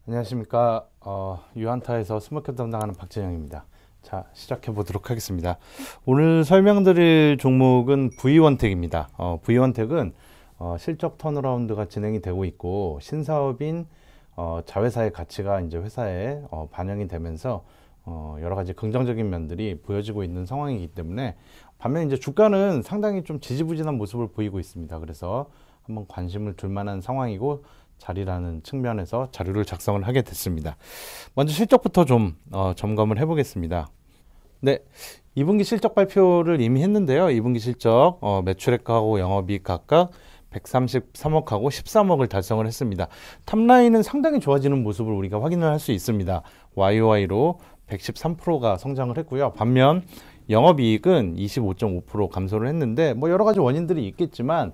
안녕하십니까. 유한타에서 스모켓 담당하는 박재영입니다. 자, 시작해 보도록 하겠습니다. 오늘 설명드릴 종목은 V원택입니다. V원택은 실적 턴어라운드가 진행이 되고 있고 신사업인 자회사의 가치가 이제 회사에 반영이 되면서 여러 가지 긍정적인 면들이 보여지고 있는 상황이기 때문에 반면 이제 주가는 상당히 좀 지지부진한 모습을 보이고 있습니다. 그래서 한번 관심을 둘 만한 상황이고 자리라는 측면에서 자료를 작성을 하게 됐습니다. 먼저 실적부터 좀 점검을 해보겠습니다. 네, 2분기 실적 발표를 이미 했는데요. 2분기 실적 매출액하고 영업이익 각각 133억하고 13억을 달성을 했습니다. 탑라인은 상당히 좋아지는 모습을 우리가 확인을 할 수 있습니다. YOY로 113%가 성장을 했고요. 반면 영업이익은 25.5% 감소를 했는데 뭐 여러 가지 원인들이 있겠지만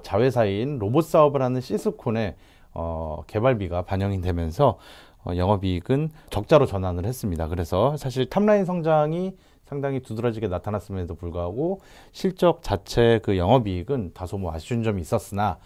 자회사인 로봇 사업을 하는 시스콘의 개발비가 반영이 되면서 영업이익은 적자로 전환을 했습니다. 그래서 사실 탑라인 성장이 상당히 두드러지게 나타났음에도 불구하고 실적 자체 그 영업이익은 다소 뭐 아쉬운 점이 있었으나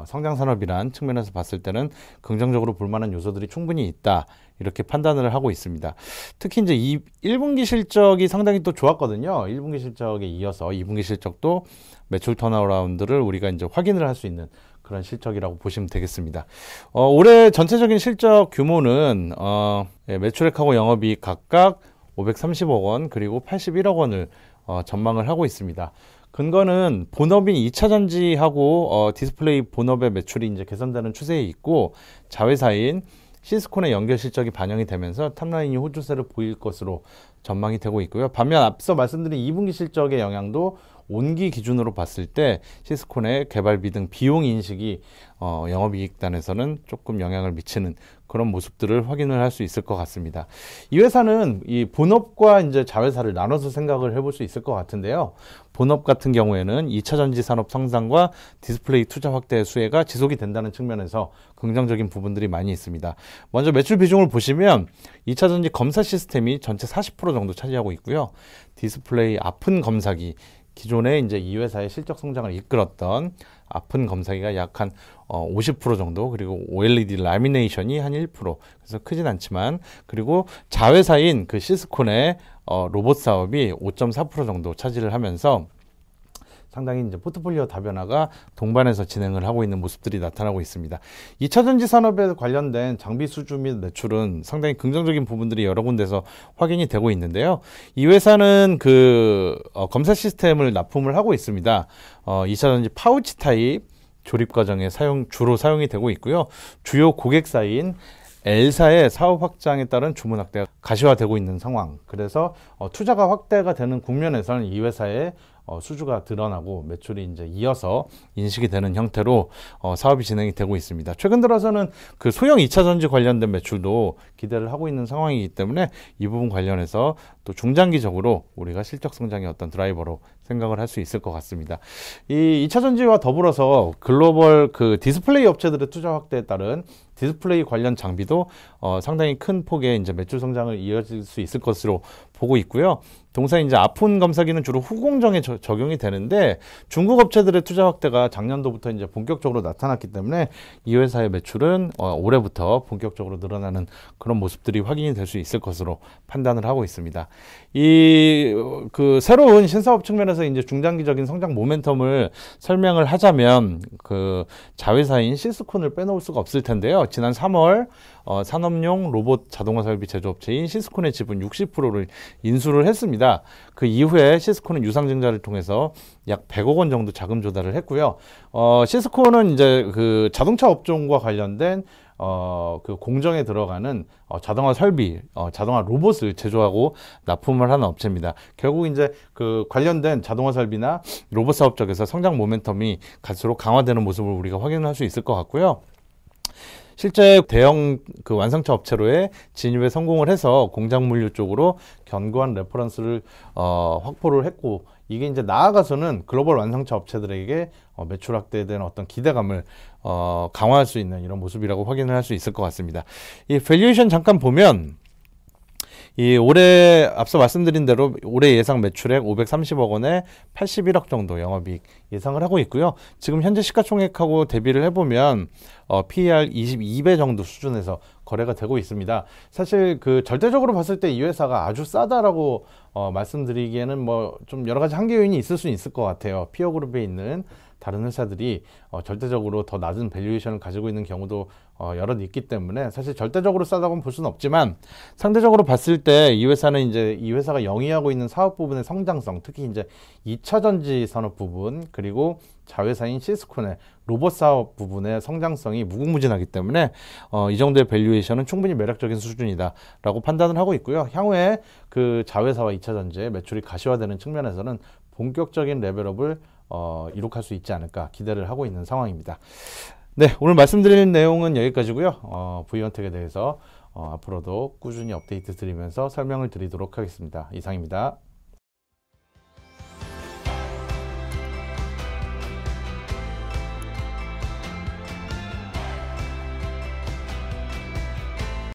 성장산업이란 측면에서 봤을 때는 긍정적으로 볼 만한 요소들이 충분히 있다. 이렇게 판단을 하고 있습니다. 특히 이제 1분기 실적이 상당히 또 좋았거든요. 1분기 실적에 이어서 2분기 실적도 매출 턴어라운드를 우리가 이제 확인을 할 수 있는 그런 실적이라고 보시면 되겠습니다. 올해 전체적인 실적 규모는 매출액하고 영업이익 각각 530억 원 그리고 81억 원을 전망을 하고 있습니다. 근거는 본업인 2차 전지하고 디스플레이 본업의 매출이 이제 개선되는 추세에 있고 자회사인 시스콘의 연결 실적이 반영이 되면서 탑라인이 호조세를 보일 것으로 전망이 되고 있고요. 반면 앞서 말씀드린 2분기 실적의 영향도 온기 기준으로 봤을 때 시스콘의 개발비 등 비용 인식이 영업이익단에서는 조금 영향을 미치는 그런 모습들을 확인을 할 수 있을 것 같습니다. 이 회사는 이 본업과 이제 자회사를 나눠서 생각을 해볼 수 있을 것 같은데요. 본업 같은 경우에는 2차 전지 산업 성장과 디스플레이 투자 확대 수혜가 지속이 된다는 측면에서 긍정적인 부분들이 많이 있습니다. 먼저 매출 비중을 보시면 2차 전지 검사 시스템이 전체 40% 정도 차지하고 있고요. 디스플레이 아픈 검사기 기존에 이제 이 회사의 실적 성장을 이끌었던 아픈 검사기가 약 한 50% 정도, 그리고 OLED 라미네이션이 한 1%, 그래서 크진 않지만, 그리고 자회사인 그 시스콘의 로봇 사업이 5.4% 정도 차지를 하면서 상당히 이제 포트폴리오 다변화가 동반해서 진행을 하고 있는 모습들이 나타나고 있습니다. 2차 전지 산업에 관련된 장비 수주 및 매출은 상당히 긍정적인 부분들이 여러 군데서 확인이 되고 있는데요. 이 회사는 그 검사 시스템을 납품을 하고 있습니다. 2차 전지 파우치 타입 조립 과정에 주로 사용이 되고 있고요. 주요 고객사인 L사의 사업 확장에 따른 주문 확대가 가시화되고 있는 상황. 그래서 투자가 확대가 되는 국면에서는 이 회사의 수주가 드러나고 매출이 이제 이어서 인식이 되는 형태로 사업이 진행이 되고 있습니다. 최근 들어서는 그 소형 2차 전지 관련된 매출도 기대를 하고 있는 상황이기 때문에 이 부분 관련해서 또 중장기적으로 우리가 실적 성장의 어떤 드라이버로 생각을 할 수 있을 것 같습니다. 이 2차 전지와 더불어서 글로벌 그 디스플레이 업체들의 투자 확대에 따른 디스플레이 관련 장비도 상당히 큰 폭의 이제 매출 성장을 이어질 수 있을 것으로 보고 있고요. 동사 이제 아픈 검사기는 주로 후공정에 적용이 되는데 중국 업체들의 투자 확대가 작년도부터 이제 본격적으로 나타났기 때문에 이 회사의 매출은 올해부터 본격적으로 늘어나는 그런 모습들이 확인이 될 수 있을 것으로 판단을 하고 있습니다. 이 그 새로운 신사업 측면에서 이제 중장기적인 성장 모멘텀을 설명을 하자면 그 자회사인 시스콘을 빼놓을 수가 없을 텐데요. 지난 3월 산업용 로봇 자동화 설비 제조업체인 시스콘의 지분 60%를 인수를 했습니다. 그 이후에 시스콘은 유상증자를 통해서 약 100억 원 정도 자금 조달을 했고요. 시스콘은 이제 그 자동차 업종과 관련된 그 공정에 들어가는 자동화 설비, 자동화 로봇을 제조하고 납품을 하는 업체입니다. 결국 이제 그 관련된 자동화 설비나 로봇 사업 쪽에서 성장 모멘텀이 갈수록 강화되는 모습을 우리가 확인할 수 있을 것 같고요. 실제 대형 그 완성차 업체로의 진입에 성공을 해서 공장 물류 쪽으로 견고한 레퍼런스를 확보를 했고, 이게 이제 나아가서는 글로벌 완성차 업체들에게 매출 확대에 대한 어떤 기대감을 강화할 수 있는 이런 모습이라고 확인을 할 수 있을 것 같습니다. 이 밸류에이션 잠깐 보면 이 올해 앞서 말씀드린 대로 올해 예상 매출액 530억 원에 81억 정도 영업이익 예상을 하고 있고요. 지금 현재 시가총액하고 대비를 해보면 PER 22배 정도 수준에서 거래가 되고 있습니다. 사실 그 절대적으로 봤을 때 이 회사가 아주 싸다라고 말씀드리기에는 뭐 좀 여러 가지 한계 요인이 있을 수는 있을 것 같아요. 피어 그룹에 있는 다른 회사들이 절대적으로 더 낮은 밸류에이션을 가지고 있는 경우도 여럿 있기 때문에 사실 절대적으로 싸다고는 볼 수는 없지만, 상대적으로 봤을 때 이 회사는 이제 이 회사가 영위하고 있는 사업 부분의 성장성, 특히 이제 2차 전지 산업 부분, 그리고 자회사인 시스콘의 로봇 사업 부분의 성장성이 무궁무진하기 때문에 이 정도의 밸류에이션은 충분히 매력적인 수준이다라고 판단을 하고 있고요. 향후에 그 자회사와 2차 전지의 매출이 가시화되는 측면에서는 본격적인 레벨업을 이룩할 수 있지 않을까 기대를 하고 있는 상황입니다. 네, 오늘 말씀드릴 내용은 여기까지고요. V원텍에 대해서 앞으로도 꾸준히 업데이트 드리면서 설명을 드리도록 하겠습니다. 이상입니다.